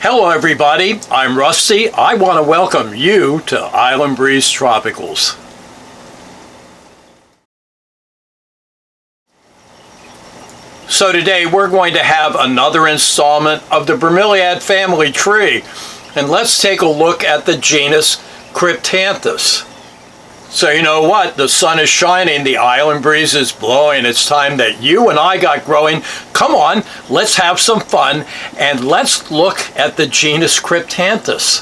Hello everybody, I'm Rusty. I want to welcome you to Island Breeze Tropicals. So today we're going to have another installment of the Bromeliad Family Tree, and let's take a look at the genus Cryptanthus. So you know what, the sun is shining, the island breeze is blowing, it's time that you and I got growing. Come on, let's have some fun and let's look at the genus Cryptanthus.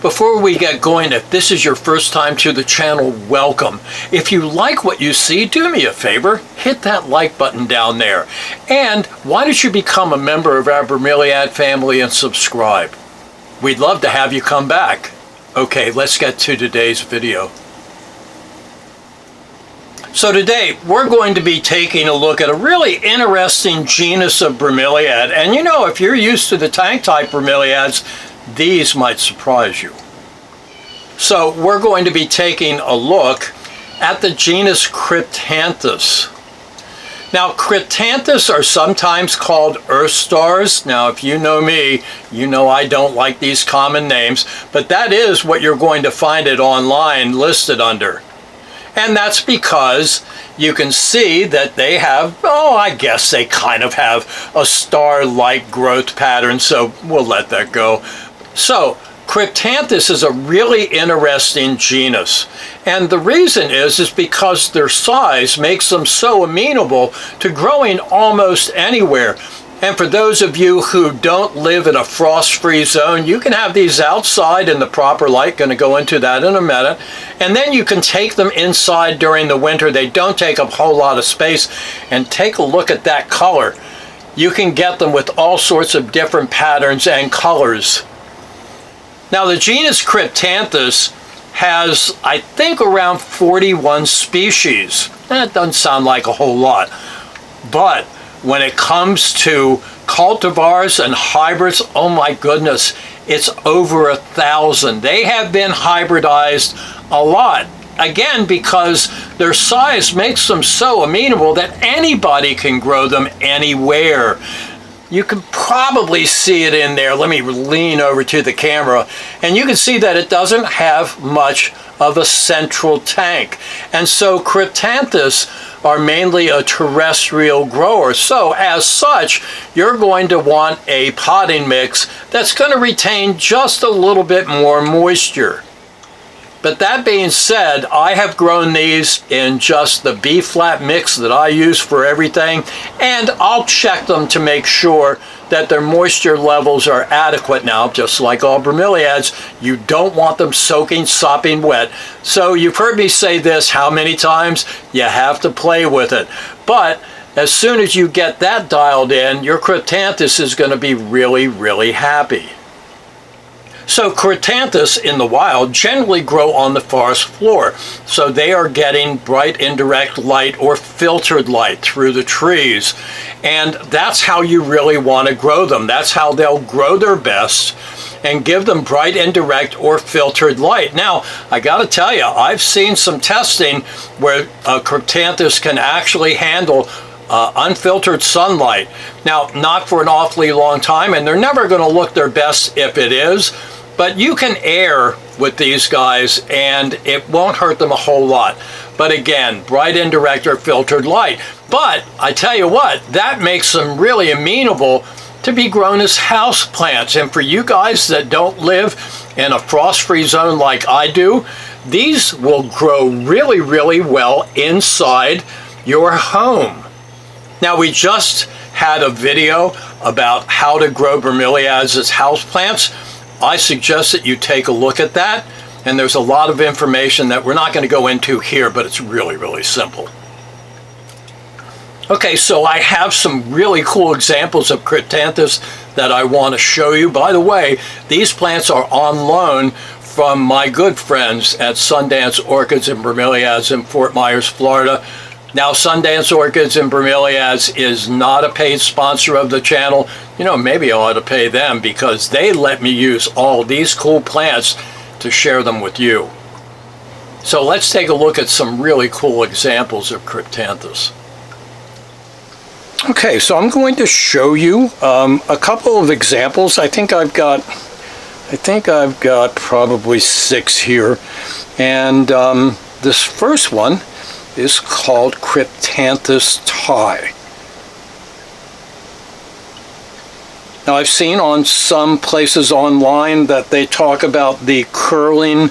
Before we get going, if this is your first time to the channel, welcome. If you like what you see, do me a favor, hit that like button down there. And why don't you become a member of our Bromeliad family and subscribe? We'd love to have you come back. Okay, let's get to today's video. So today we're going to be taking a look at a really interesting genus of Bromeliad. And you know, if you're used to the tank type Bromeliads, these might surprise you. So we're going to be taking a look at the genus Cryptanthus. Now, Cryptanthus are sometimes called earth stars. Now, if you know me, you know I don't like these common names, but that is what you're going to find it online listed under. And that's because you can see that they have, I guess they kind of have a star-like growth pattern, so we'll let that go. So, Cryptanthus is a really interesting genus, and the reason is because their size makes them so amenable to growing almost anywhere. And for those of you who don't live in a frost-free zone, you can have these outside in the proper light, going to go into that in a minute, and then you can take them inside during the winter. They don't take up a whole lot of space, and take a look at that color. You can get them with all sorts of different patterns and colors. Now, the genus Cryptanthus has, I think, around 41 species. That doesn't sound like a whole lot. But when it comes to cultivars and hybrids, oh my goodness, it's over 1,000. They have been hybridized a lot. Again, because their size makes them so amenable that anybody can grow them anywhere. You can probably see it in there. Let me lean over to the camera, and you can see that it doesn't have much of a central tank. And so Cryptanthus are mainly a terrestrial grower. So as such, you're going to want a potting mix that's going to retain just a little bit more moisture. But that being said, I have grown these in just the B-flat mix that I use for everything, and I'll check them to make sure that their moisture levels are adequate. Now, just like all Bromeliads, you don't want them soaking, sopping wet. So you've heard me say this how many times? You have to play with it. But as soon as you get that dialed in, your Cryptanthus is going to be really, really happy. So Cryptanthus in the wild generally grow on the forest floor, so they are getting bright indirect light or filtered light through the trees, and that's how you really want to grow them. That's how they'll grow their best, and give them bright indirect or filtered light. Now, I got to tell you, I've seen some testing where Cryptanthus can actually handle unfiltered sunlight. Now, not for an awfully long time, and they're never going to look their best if it is. But you can air with these guys and it won't hurt them a whole lot. But again, bright indirect or filtered light. But I tell you what, that makes them really amenable to be grown as houseplants. And for you guys that don't live in a frost-free zone like I do, these will grow really, really well inside your home. Now, we just had a video about how to grow Bromeliads as houseplants. I suggest that you take a look at that, and there's a lot of information that we're not going to go into here, but it's really, really simple. Okay, so I have some really cool examples of Cryptanthus that I want to show you. By the way, these plants are on loan from my good friends at Sundance Orchids and Bromeliads in Fort Myers, Florida. Now, Sundance Orchids and Bromeliads is not a paid sponsor of the channel. You know, maybe I ought to pay them because they let me use all these cool plants to share them with you. So let's take a look at some really cool examples of Cryptanthus. Okay, so I'm going to show you a couple of examples. I think I've got probably 6 here, and this first one is called Cryptanthus Thai. Now, I've seen on some places online that they talk about the curling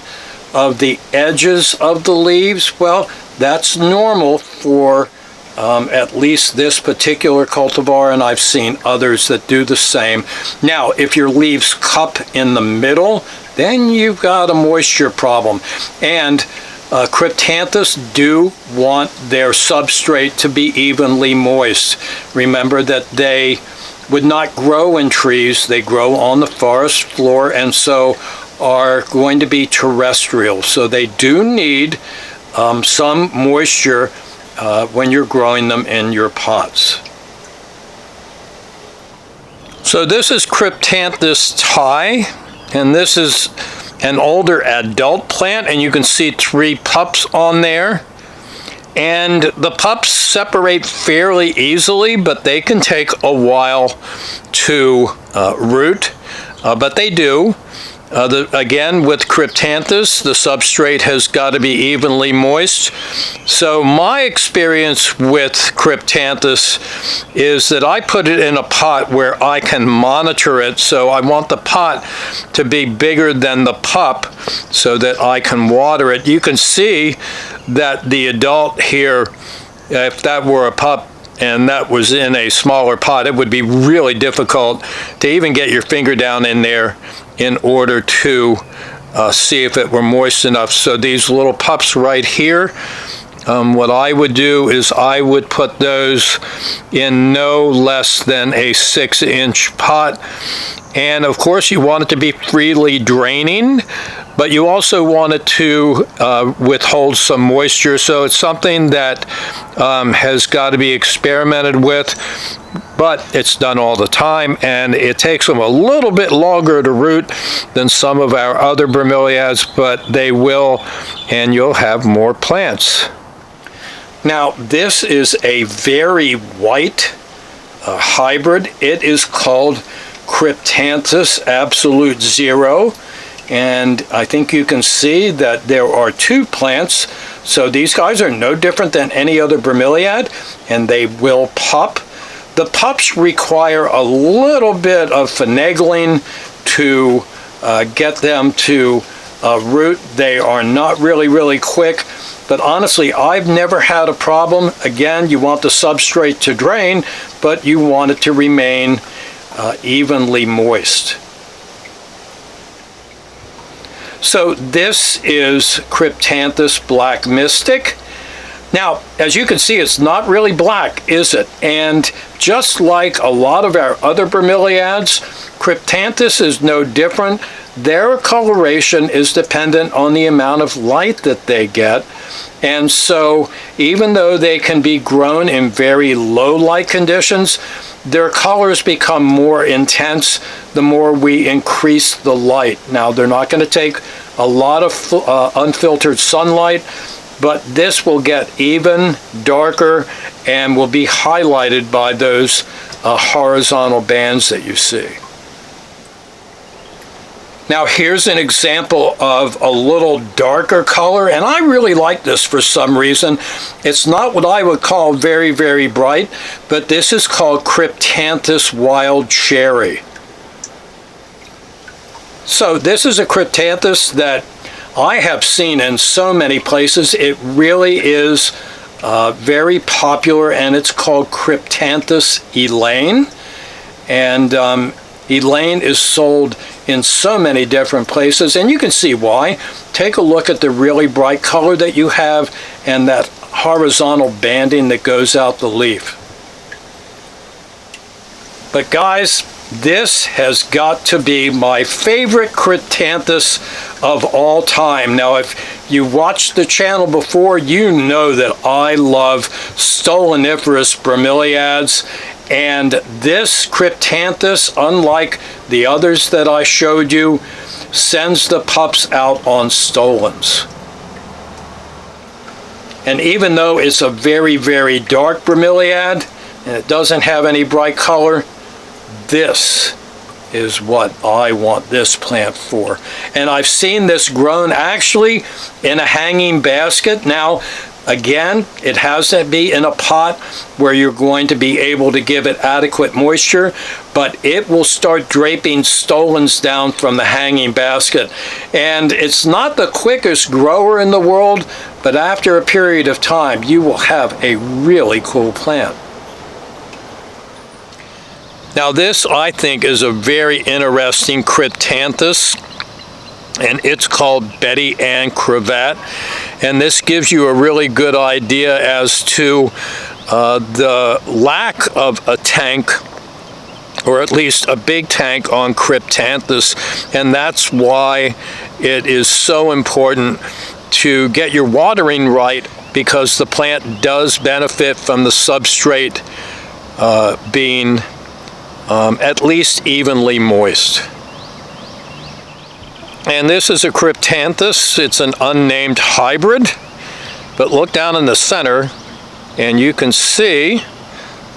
of the edges of the leaves. Well, that's normal for at least this particular cultivar, and I've seen others that do the same. Now, if your leaves cup in the middle, then you've got a moisture problem. And Cryptanthus do want their substrate to be evenly moist. Remember that they would not grow in trees, they grow on the forest floor, and so are going to be terrestrial. So they do need some moisture when you're growing them in your pots. So this is Cryptanthus Thai, and this is an older adult plant, and you can see 3 pups on there. And the pups separate fairly easily, but they can take a while to root, but they do. Again, with Cryptanthus, the substrate has got to be evenly moist. So my experience with Cryptanthus is that I put it in a pot where I can monitor it. So I want the pot to be bigger than the pup so that I can water it. You can see that the adult here, if that were a pup and that was in a smaller pot, it would be really difficult to even get your finger down in there in order to see if it were moist enough. So these little pups right here, what I would do is I would put those in no less than a 6-inch pot. And of course you want it to be freely draining, but you also want it to withhold some moisture. So it's something that has got to be experimented with, but it's done all the time, and it takes them a little bit longer to root than some of our other bromeliads, but they will, and you'll have more plants. Now, this is a very white hybrid. It is called Cryptanthus Absolute Zero, and I think you can see that there are 2 plants. So these guys are no different than any other bromeliad, and they will pup. The pups require a little bit of finagling to get them to root. They are not really quick, but honestly, I've never had a problem. Again, you want the substrate to drain, but you want it to remain evenly moist. So this is Cryptanthus Black Mystic. Now, as you can see, it's not really black, is it? And just like a lot of our other bromeliads, Cryptanthus is no different. Their coloration is dependent on the amount of light that they get. And so even though they can be grown in very low light conditions, their colors become more intense the more we increase the light. Now, they're not going to take a lot of unfiltered sunlight, but this will get even darker and will be highlighted by those horizontal bands that you see. Now here's an example of a little darker color, and I really like this for some reason. It's not what I would call very bright, but this is called Cryptanthus Wild Cherry. So this is a Cryptanthus that I have seen in so many places. It really is very popular, and it's called Cryptanthus ELAINE. And ELAINE is sold in so many different places, and you can see why. Take a look at the really bright color that you have and that horizontal banding that goes out the leaf. But guys, this has got to be my favorite Cryptanthus of all time. Now, if you watched the channel before, you know that I love stoloniferous bromeliads, and this Cryptanthus, unlike the others that I showed you, sends the pups out on stolons. And even though it's a very dark bromeliad, and it doesn't have any bright color, this is what I want this plant for. And I've seen this grown actually in a hanging basket. Now, again, it has to be in a pot where you're going to be able to give it adequate moisture, but it will start draping stolons down from the hanging basket. And it's not the quickest grower in the world, but after a period of time, you will have a really cool plant. Now this, I think, is a very interesting Cryptanthus, and it's called Betty Ann Cravat. And this gives you a really good idea as to the lack of a tank, or at least a big tank on Cryptanthus, and that's why it is so important to get your watering right, because the plant does benefit from the substrate being at least evenly moist. And this is a Cryptanthus. It's an unnamed hybrid, but look down in the center and you can see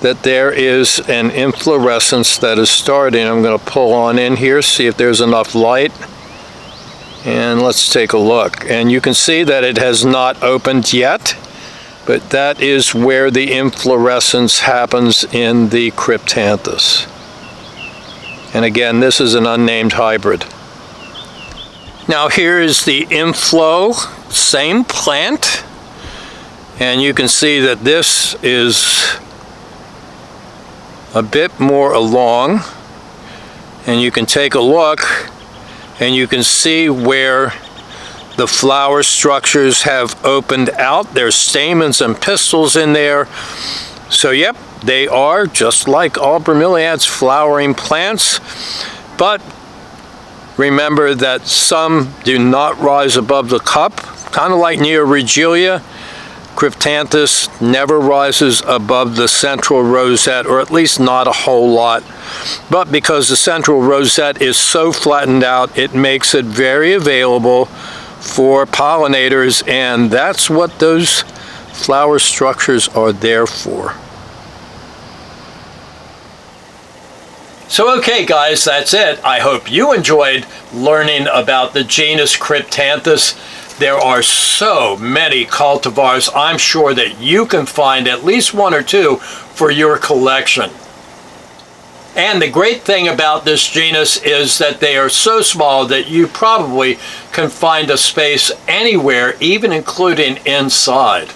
that there is an inflorescence that is starting. I'm going to pull on in here, see if there's enough light, and let's take a look. And you can see that it has not opened yet, but that is where the inflorescence happens in the Cryptanthus. And again, this is an unnamed hybrid. Now here is the inflow, same plant, and you can see that this is a bit more along, and you can take a look and you can see where the flower structures have opened out. There's stamens and pistils in there. So yep, they are just like all bromeliads, flowering plants, but remember that some do not rise above the cup, kind of like Neoregelia. Cryptanthus never rises above the central rosette, or at least not a whole lot. But because the central rosette is so flattened out, it makes it very available for pollinators, and that's what those flower structures are there for. So okay guys, that's it. I hope you enjoyed learning about the genus Cryptanthus. There are so many cultivars. I'm sure that you can find at least one or two for your collection. And the great thing about this genus is that they are so small that you probably can find a space anywhere, even including inside.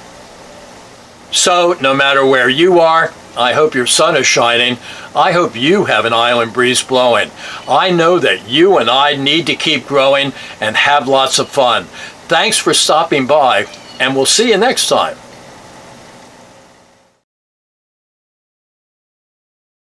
So no matter where you are, I hope your sun is shining. I hope you have an island breeze blowing. I know that you and I need to keep growing and have lots of fun. Thanks for stopping by, and we'll see you next time.